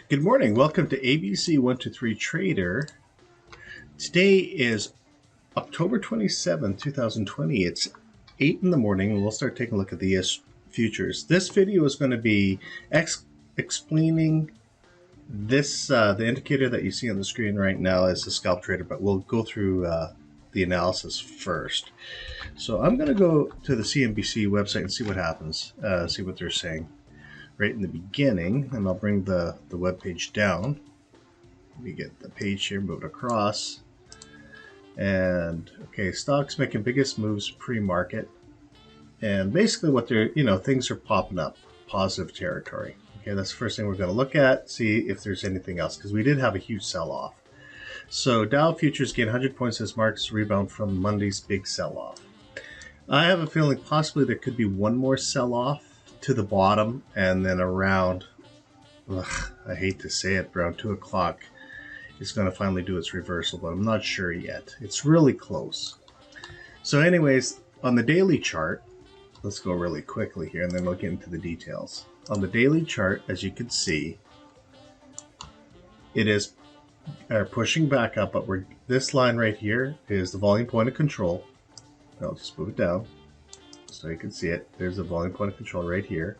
Good morning. Welcome to ABC123 Trader. Today is October 27, 2020. It's 8 in the morning and we'll start taking a look at the futures. This video is going to be explaining this, the indicator that you see on the screen right now is the Scalp Trader, but we'll go through the analysis first. So I'm going to go to the CNBC website and see what happens, see what they're saying. Right in the beginning, and I'll bring the web page down. We get the page here, move it across, and okay, stocks making biggest moves pre-market, and basically what they're, things are popping up, positive territory. Okay, that's the first thing we're going to look at, see if there's anything else, because we did have a huge sell-off. So Dow futures gain 100 points as markets rebound from Monday's big sell-off. I have a feeling possibly there could be one more sell-off to the bottom, and then around, I hate to say it, around 2 o'clock it's going to finally do its reversal, but I'm not sure yet. It's really close. So anyways, on the daily chart, let's go really quickly here and then we'll get into the details. On the daily chart, as you can see, it is pushing back up, but this line right here is the volume point of control. I'll just move it down so you can see it. There's a volume point of control right here.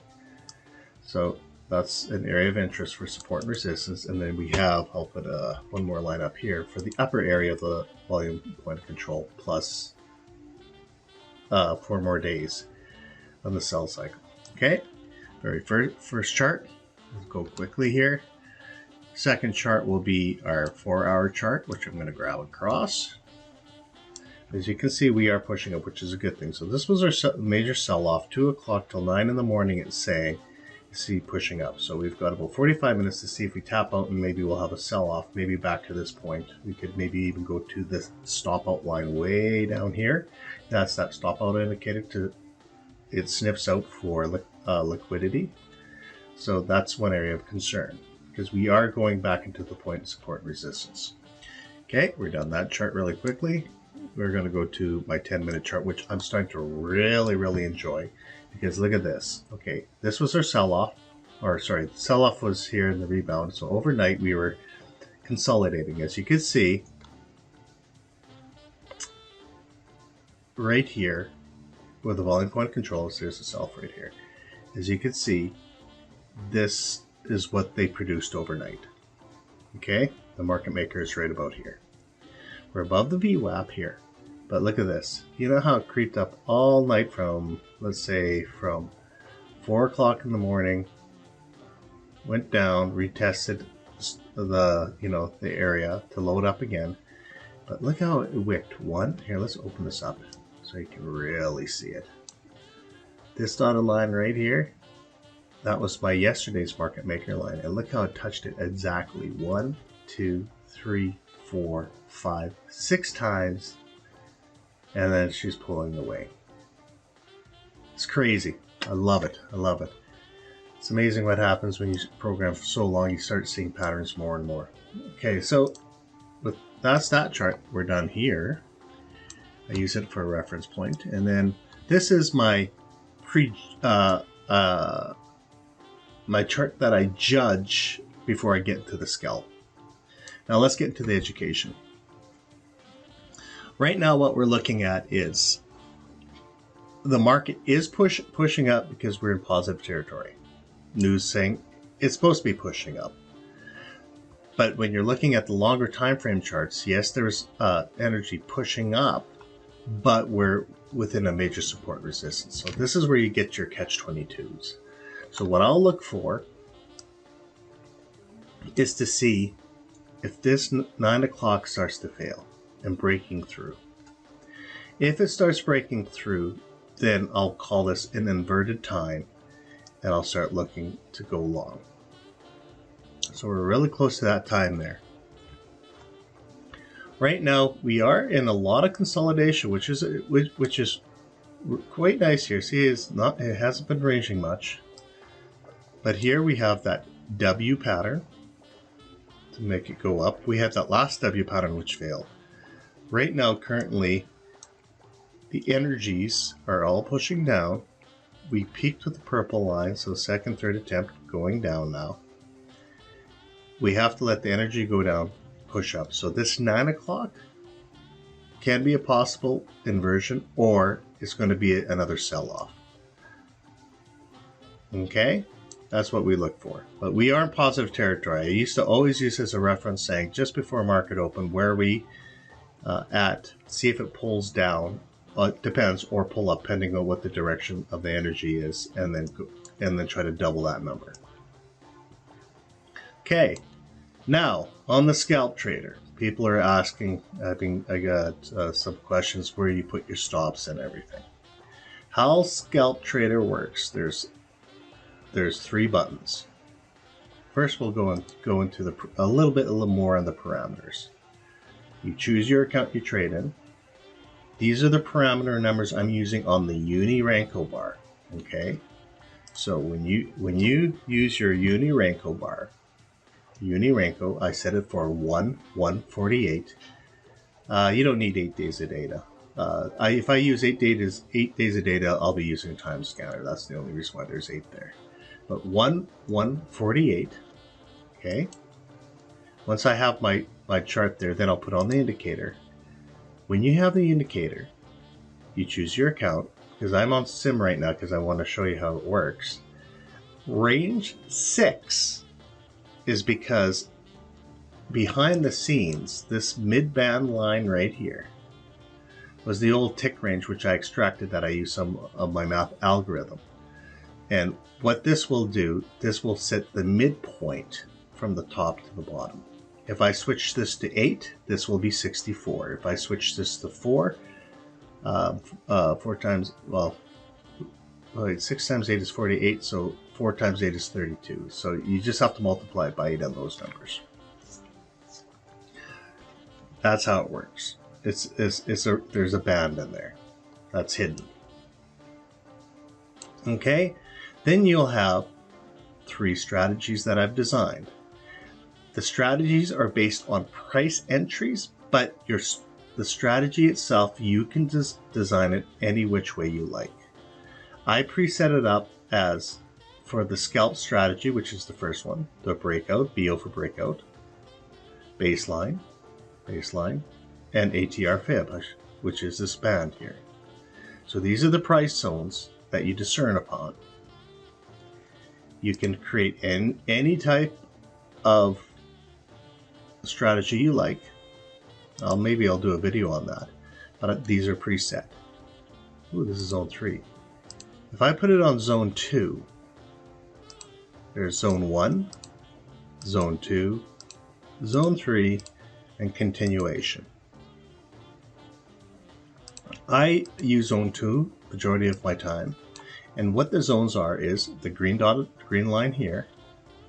So that's an area of interest for support and resistance. And then we have, I'll put one more line up here for the upper area of the volume point of control plus 4 more days on the sell cycle. Okay, very first chart. Let's go quickly here. Second chart will be our 4-hour chart, which I'm going to grab across. As you can see, we are pushing up, which is a good thing. So this was our major sell-off, 2 o'clock till 9 in the morning. It's saying, you see, pushing up. So we've got about 45 minutes to see if we tap out, and maybe we'll have a sell-off, maybe back to this point. We could maybe even go to this stop-out line way down here. That's that stop-out indicator. It sniffs out for liquidity. So that's one area of concern, because we are going back into the point of support and resistance. Okay, we're done that chart really quickly. We're going to go to my 10-minute chart, which I'm starting to really enjoy, because look at this. Okay, this was our sell-off, or sorry, the sell-off was here in the rebound. So overnight we were consolidating, as you can see right here with the volume point control. So there's the sell right here. As you can see, this is what they produced overnight. Okay, the market maker is right about here. We're above the VWAP here, but look at this. You know how it creeped up all night from, let's say, from 4 o'clock in the morning, went down, retested the area to load up again. But look how it wicked. Here, let's open this up so you can really see it. This dotted line right here, that was my yesterday's market maker line, and look how it touched it exactly 1, 2, 3, 4, 5, 6 times, and then she's pulling away. It's crazy. I love it. I love it. It's amazing what happens when you program for so long. You start seeing patterns more and more. Okay, so that's that chart. We're done here. I use it for a reference point, and then this is my my chart that I judge before I get to the scalp. Now let's get into the education. Right now what we're looking at is the market is pushing up because we're in positive territory. News saying it's supposed to be pushing up. But when you're looking at the longer time frame charts, yes, there's energy pushing up, but we're within a major support resistance. So this is where you get your catch-22s. So what I'll look for is to see if this 9 o'clock starts to fail and breaking through. If it starts breaking through, then I'll call this an inverted time and I'll start looking to go long. So we're really close to that time there. Right now we are in a lot of consolidation, which is quite nice here. See, it hasn't been ranging much, but here we have that W pattern to make it go up. We had that last W pattern which failed. Right now, currently, the energies are all pushing down. We peaked with the purple line, so second, third attempt going down now. we have to let the energy go down, push up. So this 9 o'clock can be a possible inversion, or it's going to be another sell-off. Okay, that's what we look for. But we are in positive territory. I used to always use as a reference saying just before market open, where we at, see if it pulls down. It depends, or pull up, depending on what the direction of the energy is, and then try to double that number. Okay, now on the Scalp Trader, people are asking. I got some questions where you put your stops and everything. How Scalp Trader works? There's 3 buttons. First, we'll go into a little more on the parameters. You choose your account you trade in. These are the parameter numbers I'm using on the Uni Renko bar. Okay, so when you use your Uni Renko bar, Uni Renko, I set it for 148. You don't need 8 days of data. If I use 8 days of data, I'll be using a time scanner. That's the only reason why there's 8 there. But 148. Okay. Once I have my chart there, then I'll put on the indicator. When you have the indicator, you choose your account, because I'm on sim right now because I want to show you how it works. Range 6 is because behind the scenes, this mid-band line right here was the old tick range, which I extracted that I use some of my math algorithm. And what this will do, this will set the midpoint from the top to the bottom. If I switch this to 8, this will be 64. If I switch this to 4, 4 times, well, 6 times 8 is 48, so 4 times 8 is 32. So you just have to multiply it by 8 on those numbers. That's how it works. There's a band in there that's hidden. Okay, then you'll have 3 strategies that I've designed. The strategies are based on price entries, but the strategy itself, you can just design it any which way you like. I preset it up as for the scalp strategy, which is the first one, the breakout, BO for breakout, baseline, and ATR fib, which is this band here. So these are the price zones that you discern upon. You can create any type of strategy you like. Maybe I'll do a video on that, but these are preset. Ooh, this is zone 3. If I put it on zone 2, there's zone 1, zone 2, zone 3, and continuation. I use zone 2 majority of my time, and what the zones are is the green line here,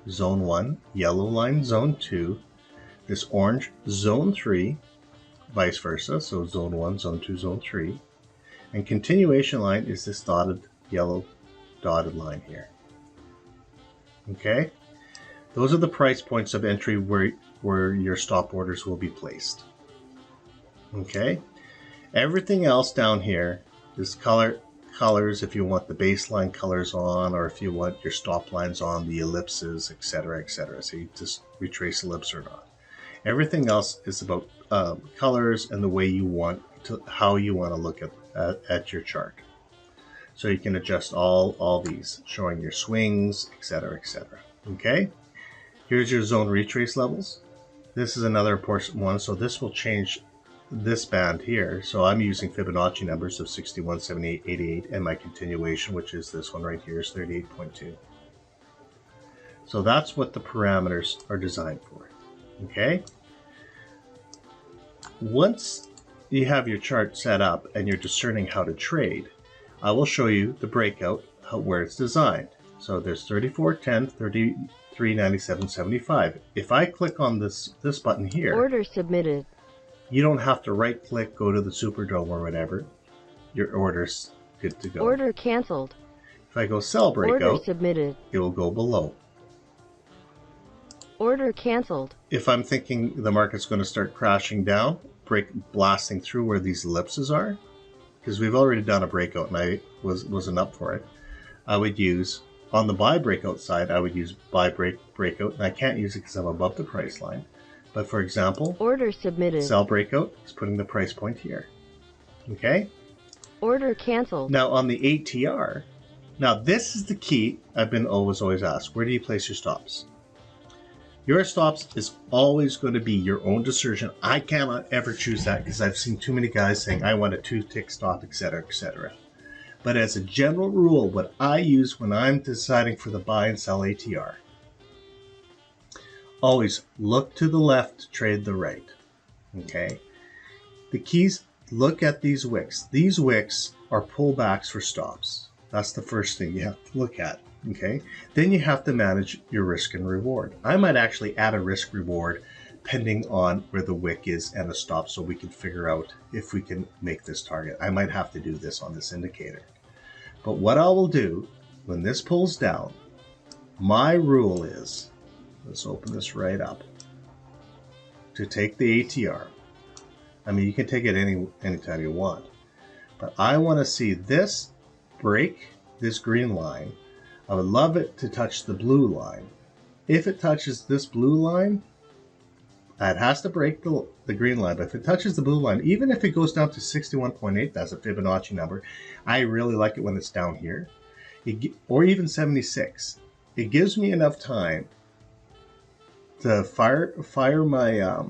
zone 1, yellow line, zone 2, this orange, zone 3, vice versa, so zone 1, zone 2, zone 3, and continuation line is this yellow dotted line here. Okay, those are the price points of entry where your stop orders will be placed. Okay, everything else down here is colors if you want the baseline colors on, or if you want your stop lines on, the ellipses, etc., etc. So you just retrace ellipse or not. Everything else is about colors and the way you want to, how you want to look at your chart. So you can adjust all these, showing your swings, etc., etc. Okay, here's your zone retrace levels. This is another important one, so this will change this band here. So I'm using Fibonacci numbers of 61, 78, 88, and my continuation, which is this one right here, is 38.2. So that's what the parameters are designed for. Okay, once you have your chart set up and you're discerning how to trade, I will show you the breakout where it's designed. So there's 34.10, 33.97, 75. If I click on this button here, order submitted. You don't have to right click, go to the Superdome or whatever. Your order's good to go. Order canceled. If I go sell breakout, order submitted. It will go below. Order canceled. If I'm thinking the market's going to start crashing down, blasting through where these ellipses are, because we've already done a breakout and I wasn't up for it, I would use on the buy breakout side, I would use buy breakout, and I can't use it because I'm above the price line. But for example, Order submitted. sell breakout is putting the price point here. Okay? Order canceled. Now on the ATR, now this is the key I've been always asked. Where do you place your stops? Your stops is always going to be your own decision. I cannot ever choose that because I've seen too many guys saying, I want a 2-tick stop, etc., etc. But as a general rule, what I use when I'm deciding for the buy and sell ATR, always look to the left to trade the right. Okay? The keys, look at these wicks. These wicks are pullbacks for stops. That's the first thing you have to look at. Okay? Then you have to manage your risk and reward. I might actually add a risk reward depending on where the wick is and a stop so we can figure out if we can make this target. I might have to do this on this indicator. But what I will do when this pulls down, my rule is, let's open this right up, to take the ATR. I mean, you can take it anytime you want. But I want to see this break this green line. I would love it to touch the blue line. If it touches this blue line, it has to break the green line. But if it touches the blue line, even if it goes down to 61.8, that's a Fibonacci number. I really like it when it's down here. Or even 76. It gives me enough time to fire my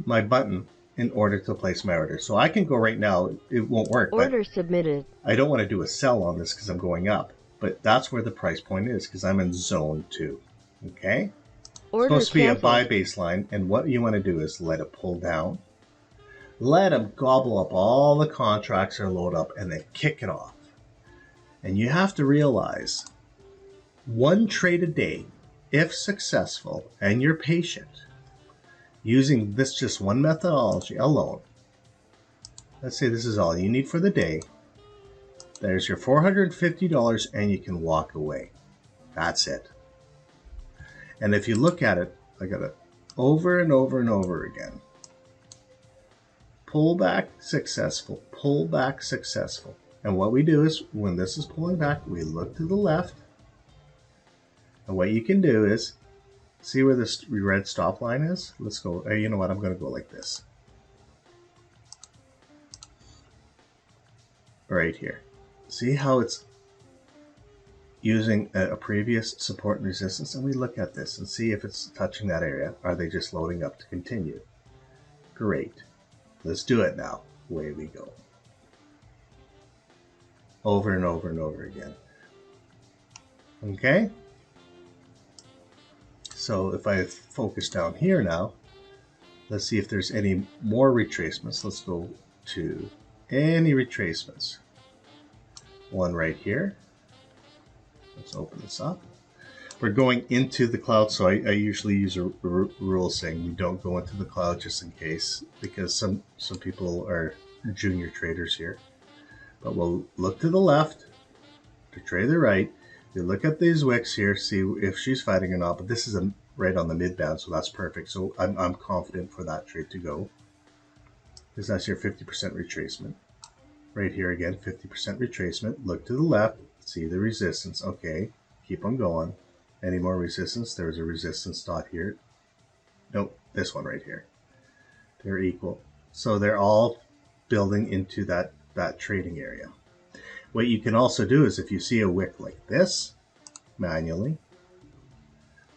my button in order to place my order. So I can go right now. It won't work. Order submitted. I don't want to do a sell on this because I'm going up. But that's where the price point is because I'm in zone 2. Okay? Order It's supposed to be canceled. a buy baseline. And what you want to do is let it pull down. Let them gobble up all the contracts or load up and then kick it off. And you have to realize one trade a day, if successful and you're patient, using this just one methodology alone, let's say this is all you need for the day, there's your $450 and you can walk away. That's it. And if you look at it, I got it over and over and over again. Pull back successful, pull back successful. And what we do is when this is pulling back, we look to the left. And what you can do is see where this red stop line is? Let's go. You know what? I'm going to go like this. Right here. See how it's using a previous support and resistance? And we look at this and see if it's touching that area. Are they just loading up to continue? Great. Let's do it now. Away we go. Over and over and over again. Okay? So if I focus down here now, let's see if there's any more retracements. Let's go to any retracements. One right here. Let's open this up. We're going into the cloud, so I usually use a rule saying we don't go into the cloud just in case, because some people are junior traders here. But we'll look to the left to trade the right. You look at these wicks here, see if she's fighting or not, but this is right on the mid-band, so that's perfect. So I'm confident for that trade to go. Because that's your 50% retracement. Right here again, 50% retracement. Look to the left, see the resistance. Okay, keep on going. Any more resistance? There's a resistance dot here. Nope, this one right here. They're equal. So they're all building into that trading area. What you can also do is if you see a wick like this, manually,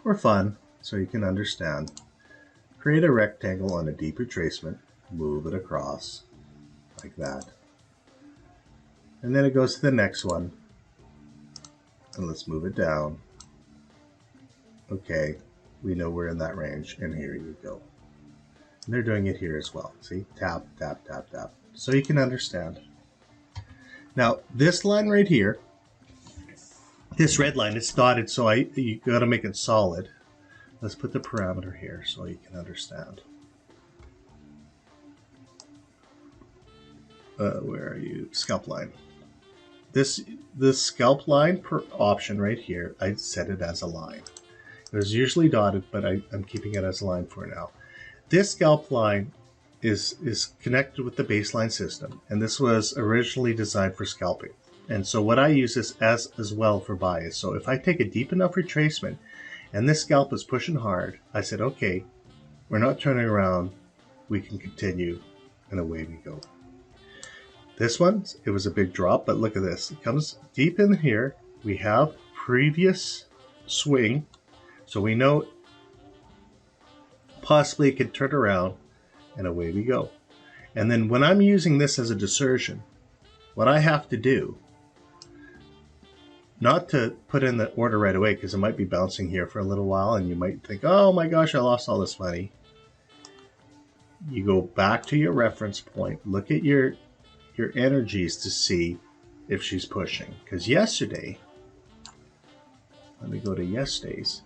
for fun, so you can understand, create a rectangle on a deep retracement, move it across, like that. And then it goes to the next one. And let's move it down. Okay, we know we're in that range, and here you go. And they're doing it here as well. See? Tap, tap, tap, tap. So you can understand. Now, this line right here, this red line, it's dotted, so you got to make it solid. Let's put the parameter here so you can understand. Where are you? Scalp line. This scalp line per option right here, I set it as a line. It was usually dotted, but I'm keeping it as a line for now. This scalp line is connected with the baseline system, and this was originally designed for scalping. And so what I use this as well for bias. So if I take a deep enough retracement and this scalp is pushing hard, I said, okay, we're not turning around, we can continue, and away we go. This one, it was a big drop, but look at this. It comes deep in here. We have previous swing, so we know possibly it could turn around, and away we go. And then when I'm using this as a dispersion, what I have to do, not to put in the order right away, because it might be bouncing here for a little while, and you might think, oh my gosh, I lost all this money. You go back to your reference point, look at your energies to see if she's pushing. Because yesterday, let me go to yesterday's.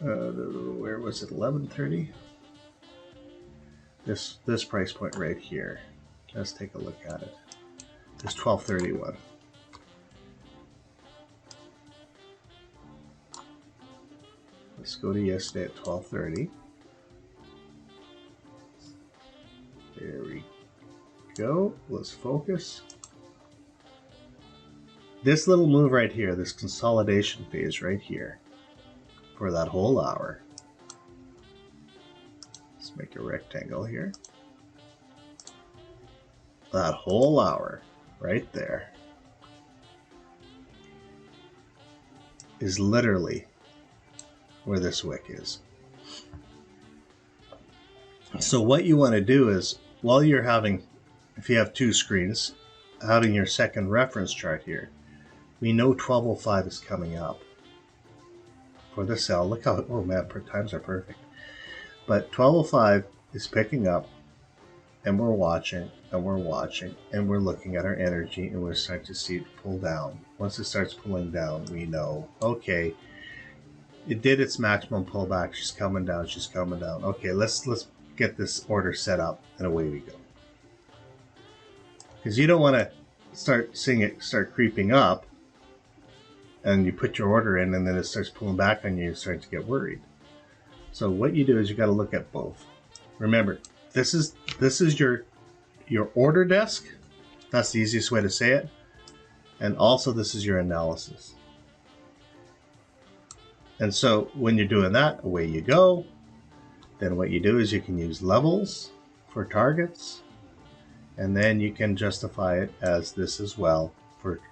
Where was it? 11:30. This price point right here. Let's take a look at it. It's 12:31. Let's go to yesterday at 12:30. There we go. Let's focus. This little move right here, this consolidation phase right here, for that whole hour. Let's make a rectangle here. That whole hour right there is literally where this wick is. So what you want to do is, while you're having, if you have two screens, having your second reference chart here, we know 1205 is coming up for the sell. Look how, oh man, times are perfect. But 1205 is picking up, and we're watching, and we're watching, and we're looking at our energy, and we're starting to see it pull down. Once it starts pulling down, we know, okay, it did its maximum pullback. She's coming down. She's coming down. Okay, let's get this order set up, and away we go. Because you don't want to start seeing it start creeping up, and you put your order in, and then it starts pulling back on you. You're starting to get worried. So what you do is you got to look at both. Remember, this is your order desk. That's the easiest way to say it. And also, this is your analysis. And so when you're doing that, away you go. Then what you do is you can use levels for targets, and then you can justify it as this as well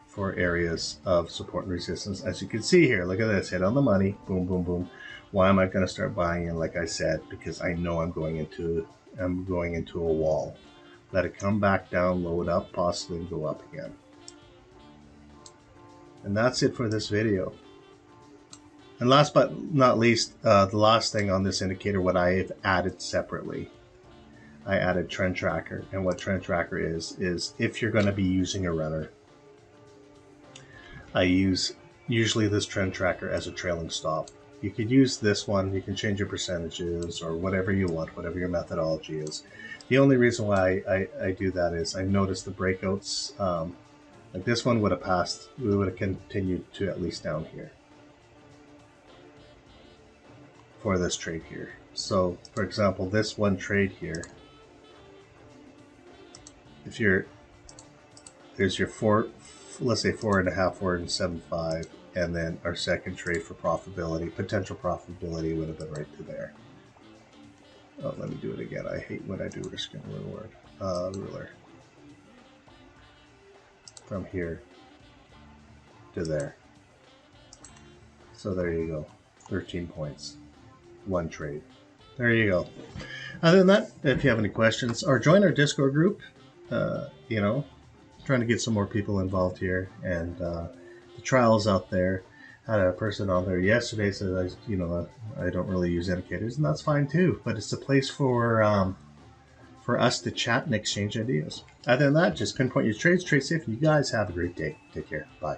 for areas of support and resistance. As you can see here, look at this, hit on the money, boom, boom, boom. Why am I going to start buying in? Like I said, because I know I'm going into a wall. Let it come back down, load up, possibly go up again. And that's it for this video. And last but not least, the last thing on this indicator, what I have added separately, I added trend tracker. And what trend tracker is if you're going to be using a runner, I use usually this trend tracker as a trailing stop. You could use this one, you can change your percentages or whatever you want, whatever your methodology is. The only reason why I do that is I noticed the breakouts, like this one would have passed, we would have continued to at least down here for this trade here. So for example, this one trade here, if you're, there's your let's say 4.5, 4.75, and then our second trade for profitability, potential profitability would have been right to there. Oh, let me do it again. I hate when I do risk and reward. Ruler. From here to there. So there you go. 13 points. One trade. There you go. Other than that, if you have any questions, or join our Discord group, you know, trying to get some more people involved here, and the trials out there. I had a person on there yesterday says, I don't really use indicators, and that's fine too. But it's a place for us to chat and exchange ideas. Other than that, just pinpoint your trades, trade safe, and you guys have a great day. Take care. Bye.